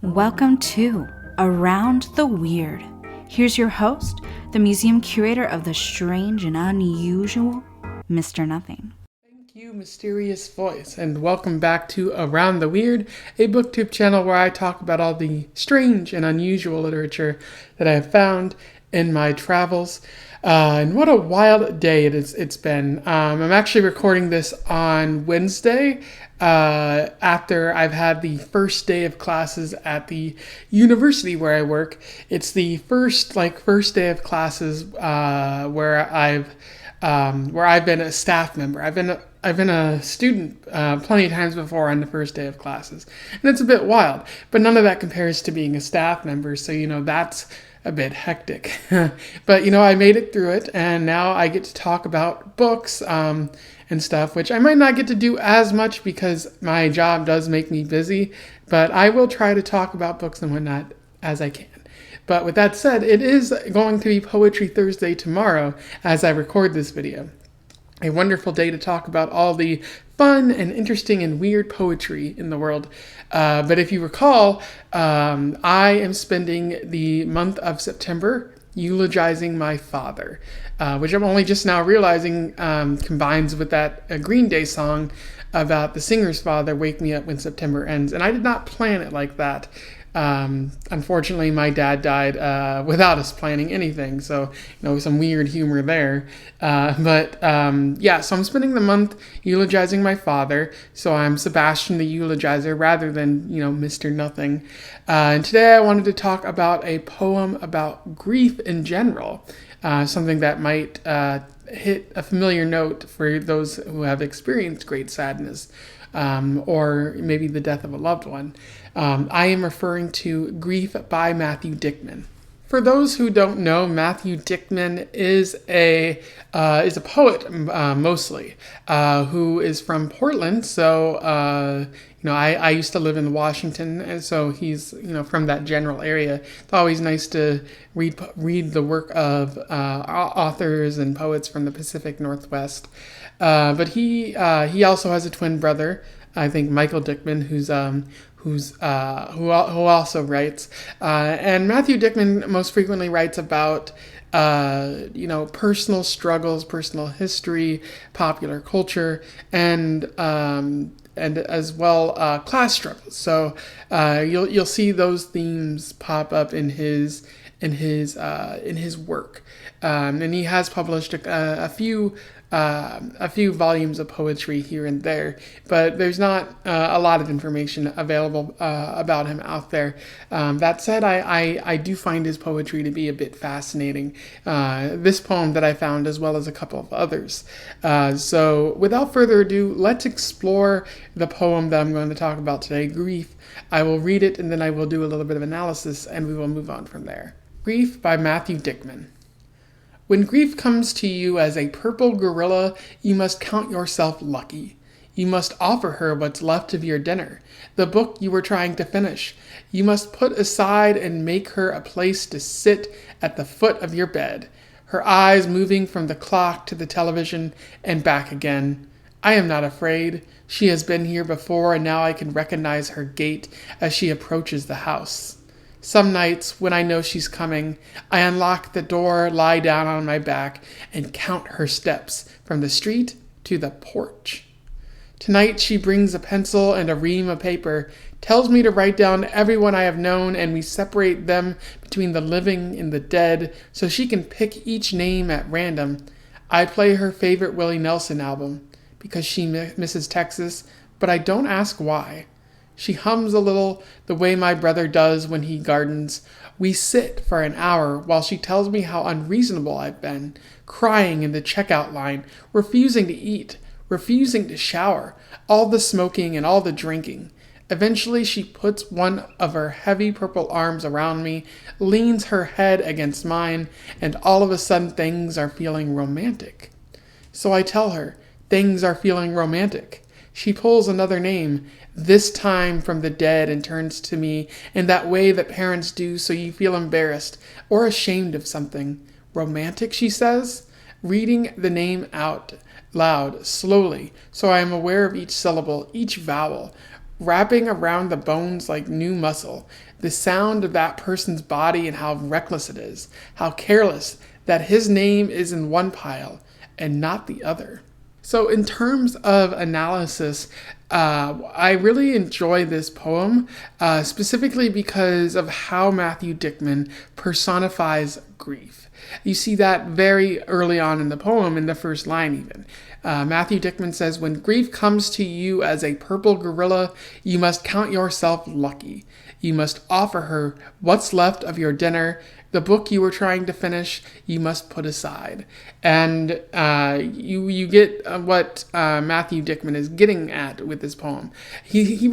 Welcome to Around the Weird. Here's your host, the museum curator of the strange and unusual, Mr. Nothing. Thank you, mysterious voice, and welcome back to Around the Weird, a booktube channel where I talk about all the strange and unusual literature that I have found in my travels. And what a wild day it's been. I'm actually recording this on Wednesday after I've had the first day of classes at the university where I work. It's the first day of classes where I've been a staff member. I've been a student plenty of times before on the first day of classes, and it's a bit wild. But none of that compares to being a staff member. So that's a bit hectic. But I made it through it, and now I get to talk about books and stuff, which I might not get to do as much because my job does make me busy. But I will try to talk about books and whatnot as I can. But with that said, it is going to be Poetry Thursday tomorrow as I record this video. A wonderful day to talk about all the fun and interesting and weird poetry in the world. But if you recall, I am spending the month of September eulogizing my father, which I'm only just now realizing combines with that Green Day song about the singer's father, Wake Me Up When September Ends. And I did not plan it like that. Unfortunately, my dad died without us planning anything, so some weird humor there. So I'm spending the month eulogizing my father. So I'm Sebastian the eulogizer rather than Mr. Nothing. And today I wanted to talk about a poem about grief in general, something that might hit a familiar note for those who have experienced great sadness. Or maybe the death of a loved one. I am referring to Grief by Matthew Dickman. For those who don't know, Matthew Dickman is a poet mostly, who is from Portland. So I used to live in Washington, and so he's from that general area. It's always nice to read the work of authors and poets from the Pacific Northwest. But he also has a twin brother, I think Michael Dickman, who also writes. And Matthew Dickman most frequently writes about personal struggles, personal history, popular culture, and as well class struggles. So you'll see those themes pop up in his work, and he has published a few volumes of poetry here and there, but there's not a lot of information available about him out there. That said, I do find his poetry to be a bit fascinating. This poem that I found, as well as a couple of others. So without further ado, let's explore the poem that I'm going to talk about today, Grief. I will read it, and then I will do a little bit of analysis, and we will move on from there. Grief by Matthew Dickman. When grief comes to you as a purple gorilla, you must count yourself lucky. You must offer her what's left of your dinner, the book you were trying to finish. You must put aside and make her a place to sit at the foot of your bed, her eyes moving from the clock to the television and back again. I am not afraid. She has been here before, and now I can recognize her gait as she approaches the house. Some nights, when I know she's coming, I unlock the door, lie down on my back, and count her steps from the street to the porch. Tonight she brings a pencil and a ream of paper, tells me to write down everyone I have known, and we separate them between the living and the dead so she can pick each name at random. I play her favorite Willie Nelson album because she misses Texas, but I don't ask why. She hums a little, the way my brother does when he gardens. We sit for an hour while she tells me how unreasonable I've been, crying in the checkout line, refusing to eat, refusing to shower, all the smoking and all the drinking. Eventually she puts one of her heavy purple arms around me, leans her head against mine, and all of a sudden things are feeling romantic. So I tell her, things are feeling romantic. She pulls another name, this time from the dead, and turns to me in that way that parents do so you feel embarrassed or ashamed of something. Romantic, she says, reading the name out loud, slowly, so I am aware of each syllable, each vowel. wrapping around the bones like new muscle. The sound of that person's body and how reckless it is, how careless, that his name is in one pile and not the other. So, in terms of analysis, I really enjoy this poem, specifically because of how Matthew Dickman personifies grief. You see that very early on in the poem, in the first line even. Matthew Dickman says, "When grief comes to you as a purple gorilla, you must count yourself lucky. You must offer her what's left of your dinner. The book you were trying to finish, you must put aside." And you get what Matthew Dickman is getting at with this poem. He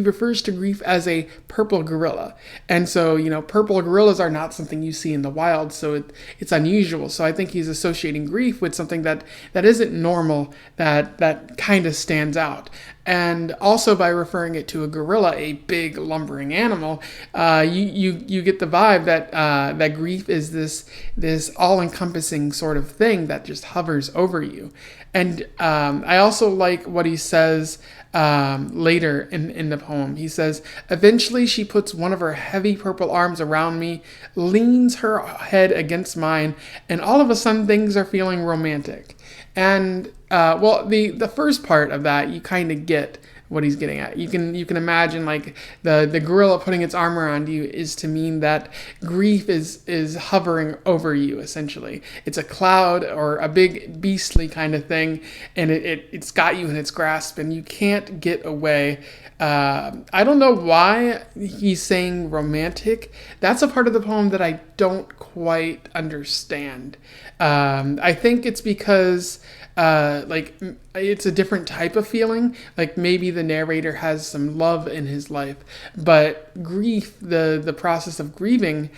refers to grief as a purple gorilla. And so, purple gorillas are not something you see in the wild, so it's unusual. So I think he's associating grief with something that isn't normal, that kind of stands out. And also by referring it to a gorilla, a big lumbering animal, you get the vibe that grief is this all-encompassing sort of thing that just hovers over you. And I also like what he says later in the poem. He says, "Eventually she puts one of her heavy purple arms around me, leans her head against mine, and all of a sudden things are feeling romantic." And the first part of that, you kind of get what he's getting at. You can imagine like the gorilla putting its arm around you is to mean that grief is hovering over you, essentially. It's a cloud or a big beastly kind of thing, and it's got you in its grasp and you can't get away. I don't know why he's saying romantic. That's a part of the poem that I don't quite understand. I think it's because it's a different type of feeling. Like maybe the narrator has some love in his life, but grief, the process of grieving,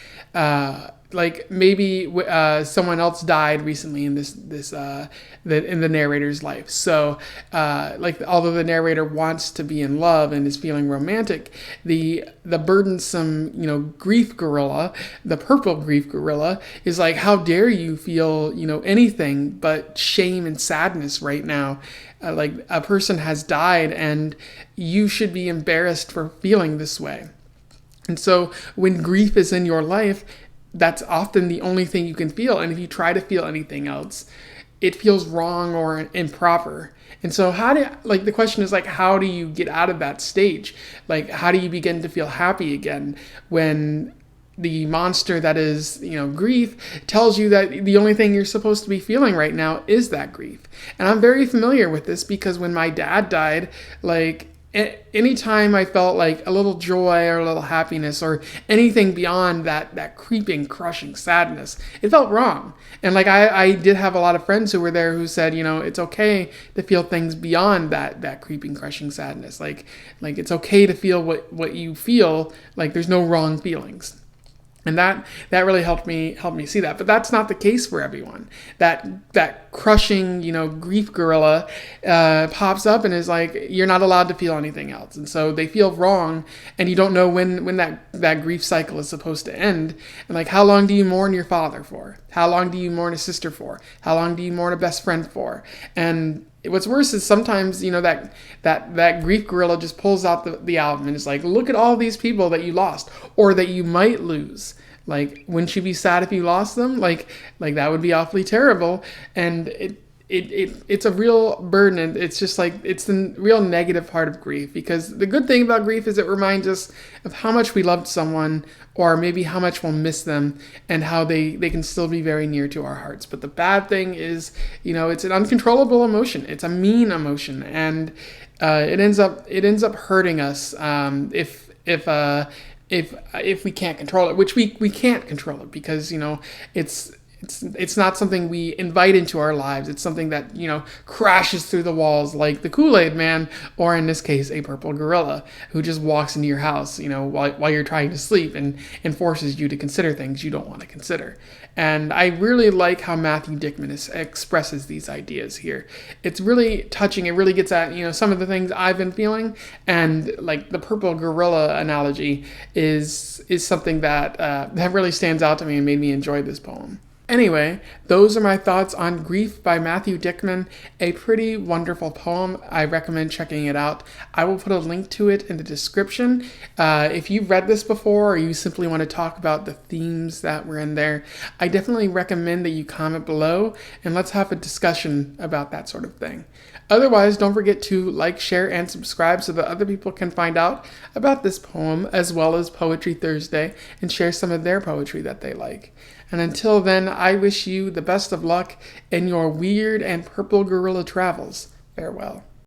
like maybe someone else died recently in in the narrator's life. So although the narrator wants to be in love and is feeling romantic, the burdensome grief gorilla, the purple grief gorilla, is like, how dare you feel anything but shame and sadness right now. Like a person has died and you should be embarrassed for feeling this way. And so when grief is in your life, that's often the only thing you can feel. And if you try to feel anything else, it feels wrong or improper. And so the question is how do you get out of that stage? Like, how do you begin to feel happy again when the monster that is, grief tells you that the only thing you're supposed to be feeling right now is that grief? And I'm very familiar with this because when my dad died, anytime I felt like a little joy or a little happiness or anything beyond that creeping, crushing sadness, it felt wrong. And I did have a lot of friends who were there who said, it's okay to feel things beyond that creeping, crushing sadness. Like it's okay to feel what you feel. Like there's no wrong feelings. And that really helped me see that. But that's not the case for everyone. That crushing, grief gorilla pops up and is like, you're not allowed to feel anything else. And so they feel wrong, and you don't know when that grief cycle is supposed to end. And how long do you mourn your father for? How long do you mourn a sister for? How long do you mourn a best friend for? And what's worse is sometimes, that grief gorilla just pulls out the album and is like, look at all these people that you lost or that you might lose. Like, wouldn't you be sad if you lost them? Like that would be awfully terrible. And it's a real burden, and it's just it's the real negative part of grief, because the good thing about grief is it reminds us of how much we loved someone, or maybe how much we'll miss them, and how they can still be very near to our hearts. But the bad thing is, it's an uncontrollable emotion. It's a mean emotion, and it ends up hurting us if we can't control it, which we can't control it, because it's not something we invite into our lives. It's something that, crashes through the walls like the Kool-Aid man, or in this case, a purple gorilla who just walks into your house, while you're trying to sleep and forces you to consider things you don't want to consider. And I really like how Matthew Dickman expresses these ideas here. It's really touching. It really gets at, some of the things I've been feeling. And the purple gorilla analogy is something that really stands out to me and made me enjoy this poem. Anyway, those are my thoughts on Grief by Matthew Dickman, a pretty wonderful poem. I recommend checking it out. I will put a link to it in the description. If you've read this before or you simply want to talk about the themes that were in there, I definitely recommend that you comment below and let's have a discussion about that sort of thing. Otherwise, don't forget to like, share, and subscribe so that other people can find out about this poem as well as Poetry Thursday and share some of their poetry that they like. And until then, I wish you the best of luck in your weird and purple gorilla travels. Farewell.